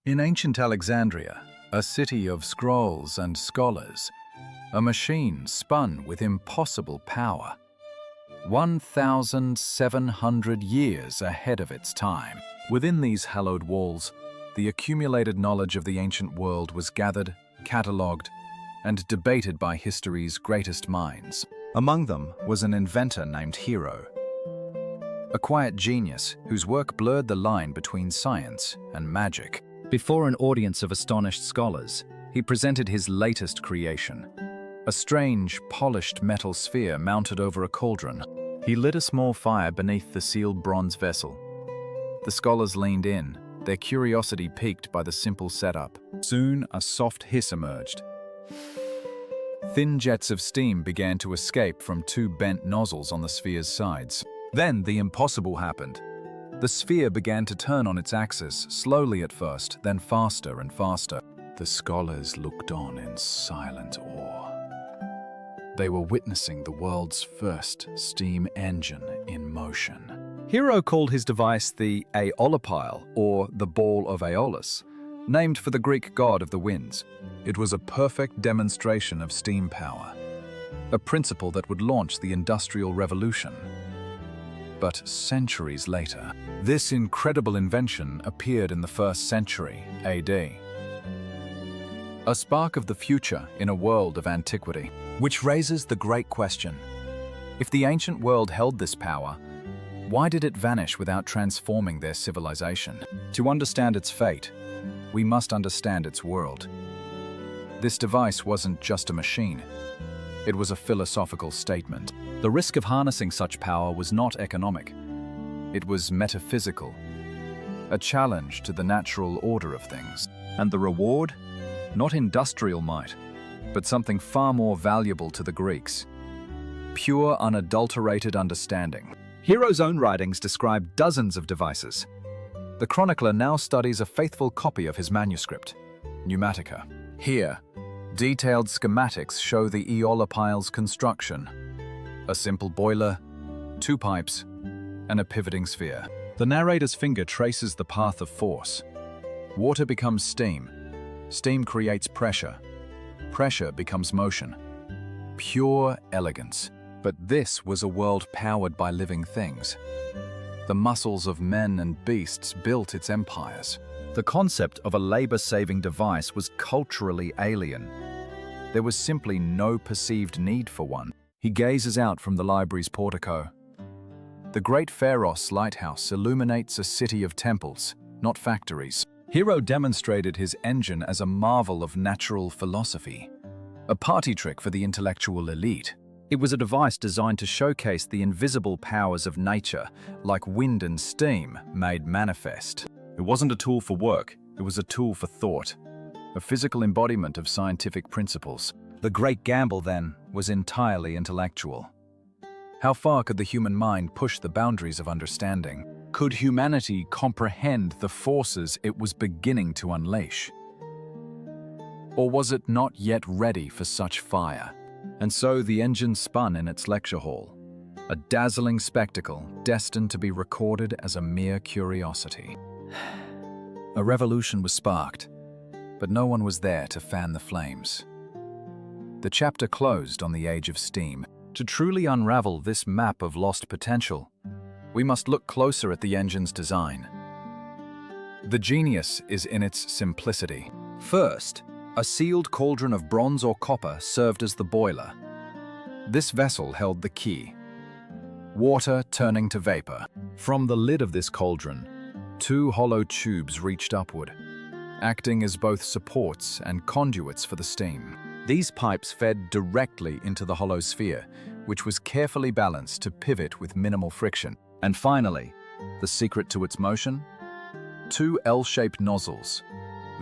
In ancient Alexandria, a city of scrolls and scholars, a machine spun with impossible power, 1,700 years ahead of its time. Within these hallowed walls, the accumulated knowledge of the ancient world was gathered, catalogued, and debated by history's greatest minds. Among them was an inventor named Hero, a quiet genius whose work blurred the line between science and magic. Before an audience of astonished scholars, he presented his latest creation, a strange, polished metal sphere mounted over a cauldron. He lit a small fire beneath the sealed bronze vessel. The scholars leaned in, their curiosity piqued by the simple setup. Soon, a soft hiss emerged. Thin jets of steam began to escape from two bent nozzles on the sphere's sides. Then the impossible happened. The sphere began to turn on its axis, slowly at first, then faster and faster. The scholars looked on in silent awe. They were witnessing the world's first steam engine in motion. Hero called his device the Aeolipile, or the Ball of Aeolus, named for the Greek god of the winds. It was a perfect demonstration of steam power, a principle that would launch the Industrial Revolution. But centuries later, this incredible invention appeared in the 1st century AD. A spark of the future in a world of antiquity, which raises the great question. If the ancient world held this power, why did it vanish without transforming their civilization? To understand its fate, we must understand its world. This device wasn't just a machine. It was a philosophical statement. The risk of harnessing such power was not economic. It was metaphysical, a challenge to the natural order of things. And the reward? Not industrial might, but something far more valuable to the Greeks. Pure, unadulterated understanding. Hero's own writings describe dozens of devices. The chronicler now studies a faithful copy of his manuscript, Pneumatica. Here, detailed schematics show the Aeolipile's construction. A simple boiler, 2 pipes, and a pivoting sphere. The narrator's finger traces the path of force. Water becomes steam. Steam creates pressure. Pressure becomes motion. Pure elegance. But this was a world powered by living things. The muscles of men and beasts built its empires. The concept of a labor-saving device was culturally alien. There was simply no perceived need for one. He gazes out from the library's portico. The great Pharos lighthouse illuminates a city of temples, not factories. Hero demonstrated his engine as a marvel of natural philosophy, a party trick for the intellectual elite. It was a device designed to showcase the invisible powers of nature, like wind and steam, made manifest. It wasn't a tool for work, it was a tool for thought, a physical embodiment of scientific principles. The great gamble, then, was entirely intellectual. How far could the human mind push the boundaries of understanding? Could humanity comprehend the forces it was beginning to unleash? Or was it not yet ready for such fire? And so the engine spun in its lecture hall, a dazzling spectacle destined to be recorded as a mere curiosity. A revolution was sparked, but no one was there to fan the flames. The chapter closed on the age of steam. To truly unravel this map of lost potential, we must look closer at the engine's design. The genius is in its simplicity. First, a sealed cauldron of bronze or copper served as the boiler. This vessel held the key, water turning to vapor. From the lid of this cauldron, 2 hollow tubes reached upward, acting as both supports and conduits for the steam. These pipes fed directly into the hollow sphere, which was carefully balanced to pivot with minimal friction. And finally, the secret to its motion? 2 L-shaped nozzles,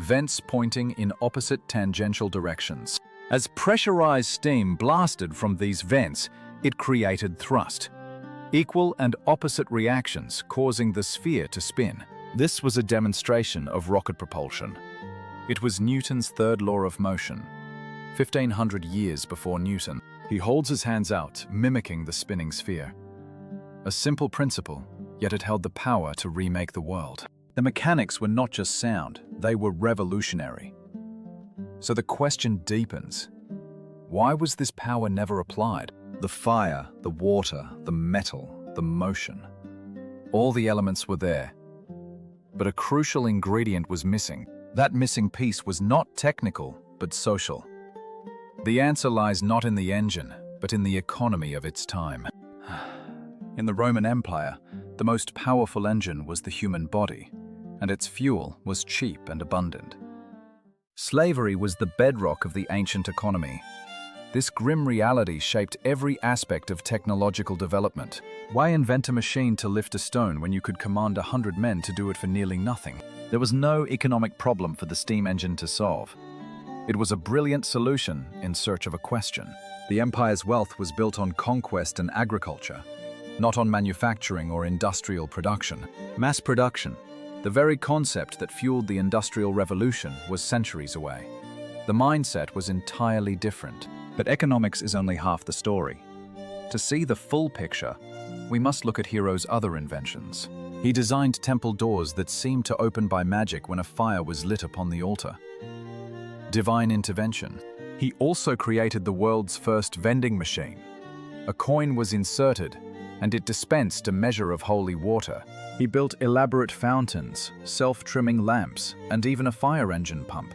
vents pointing in opposite tangential directions. As pressurized steam blasted from these vents, it created thrust, equal and opposite reactions causing the sphere to spin. This was a demonstration of rocket propulsion. It was Newton's 3rd law of motion, 1,500 years before Newton. He holds his hands out, mimicking the spinning sphere. A simple principle, yet it held the power to remake the world. The mechanics were not just sound, they were revolutionary. So the question deepens. Why was this power never applied? The fire, the water, the metal, the motion. All the elements were there. But a crucial ingredient was missing. That missing piece was not technical, but social. The answer lies not in the engine, but in the economy of its time. In the Roman Empire, the most powerful engine was the human body, and its fuel was cheap and abundant. Slavery was the bedrock of the ancient economy. This grim reality shaped every aspect of technological development. Why invent a machine to lift a stone when you could command 100 men to do it for nearly nothing? There was no economic problem for the steam engine to solve. It was a brilliant solution in search of a question. The empire's wealth was built on conquest and agriculture, not on manufacturing or industrial production. Mass production, the very concept that fueled the Industrial Revolution, was centuries away. The mindset was entirely different. But economics is only half the story. To see the full picture, we must look at Hero's other inventions. He designed temple doors that seemed to open by magic when a fire was lit upon the altar. Divine intervention. He also created the world's first vending machine. A coin was inserted, and it dispensed a measure of holy water. He built elaborate fountains, self-trimming lamps, and even a fire engine pump.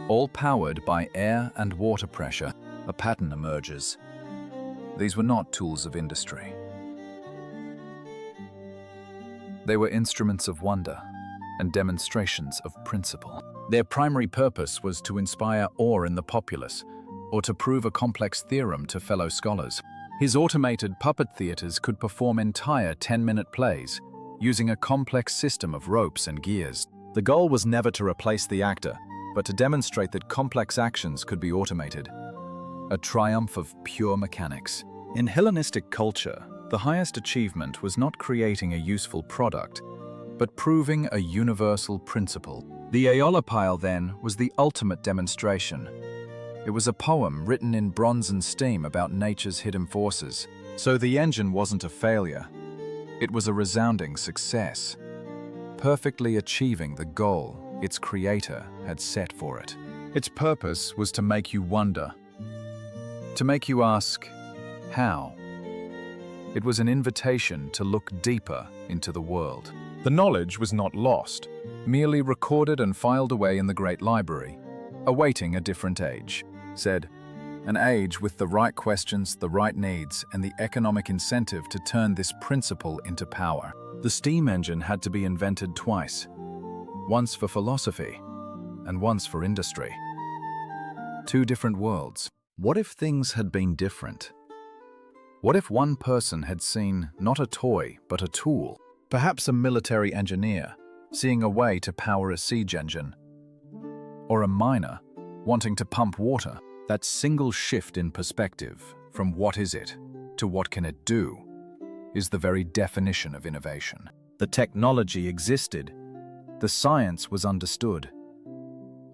All powered by air and water pressure. A pattern emerges. These were not tools of industry. They were instruments of wonder and demonstrations of principle. Their primary purpose was to inspire awe in the populace or to prove a complex theorem to fellow scholars. His automated puppet theaters could perform entire 10-minute plays using a complex system of ropes and gears. The goal was never to replace the actor, but to demonstrate that complex actions could be automated. A triumph of pure mechanics. In Hellenistic culture, the highest achievement was not creating a useful product, but proving a universal principle. The Aeolipile, then, was the ultimate demonstration. It was a poem written in bronze and steam about nature's hidden forces. So the engine wasn't a failure. It was a resounding success, perfectly achieving the goal its creator had set for it. Its purpose was to make you wonder, to make you ask, how? It was an invitation to look deeper into the world. The knowledge was not lost, merely recorded and filed away in the Great Library, awaiting a different age. Said, an age with the right questions, the right needs, and the economic incentive to turn this principle into power. The steam engine had to be invented twice, once for philosophy and once for industry. Two different worlds. What if things had been different? What if one person had seen not a toy, but a tool? Perhaps a military engineer, seeing a way to power a siege engine. Or a miner, wanting to pump water. That single shift in perspective, from what is it to what can it do, is the very definition of innovation. The technology existed. The science was understood.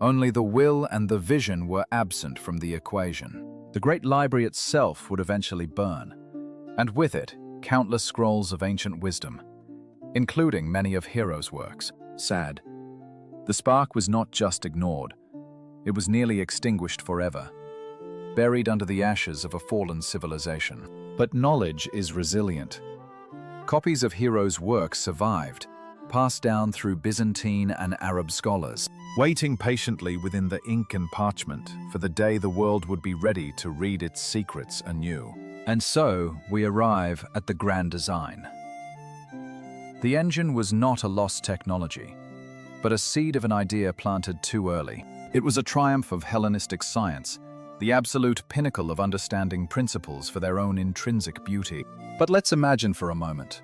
Only the will and the vision were absent from the equation. The Great Library itself would eventually burn, and with it, countless scrolls of ancient wisdom, including many of Hero's works. Sad. The spark was not just ignored, it was nearly extinguished forever, buried under the ashes of a fallen civilization. But knowledge is resilient. Copies of Hero's works survived, passed down through Byzantine and Arab scholars, waiting patiently within the ink and parchment for the day the world would be ready to read its secrets anew. And so we arrive at the grand design. The engine was not a lost technology, but a seed of an idea planted too early. It was a triumph of Hellenistic science, the absolute pinnacle of understanding principles for their own intrinsic beauty. But let's imagine for a moment.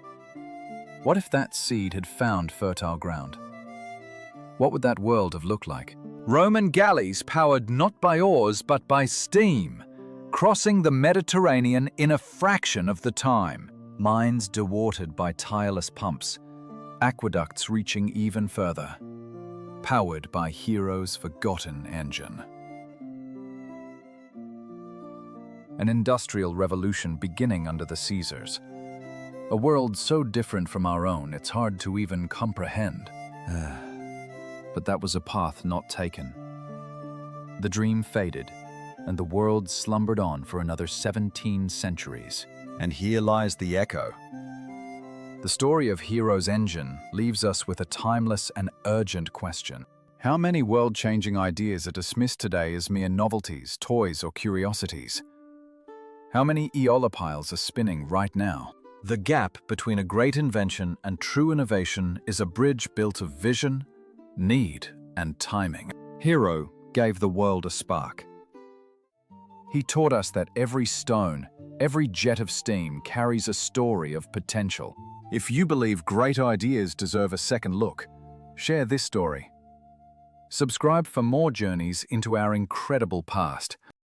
What if that seed had found fertile ground? What would that world have looked like? Roman galleys powered not by oars but by steam, crossing the Mediterranean in a fraction of the time. Mines dewatered by tireless pumps, aqueducts reaching even further, powered by Hero's forgotten engine. An industrial revolution beginning under the Caesars. A world so different from our own it's hard to even comprehend. But that was a path not taken. The dream faded, and the world slumbered on for another 17 centuries. And here lies the echo. The story of Hero's engine leaves us with a timeless and urgent question. How many world-changing ideas are dismissed today as mere novelties, toys, or curiosities? How many Aeolipiles are spinning right now? The gap between a great invention and true innovation is a bridge built of vision, need, and timing. Hero gave the world a spark. He taught us that every stone, every jet of steam carries a story of potential. If you believe great ideas deserve a second look, share this story. Subscribe for more journeys into our incredible past.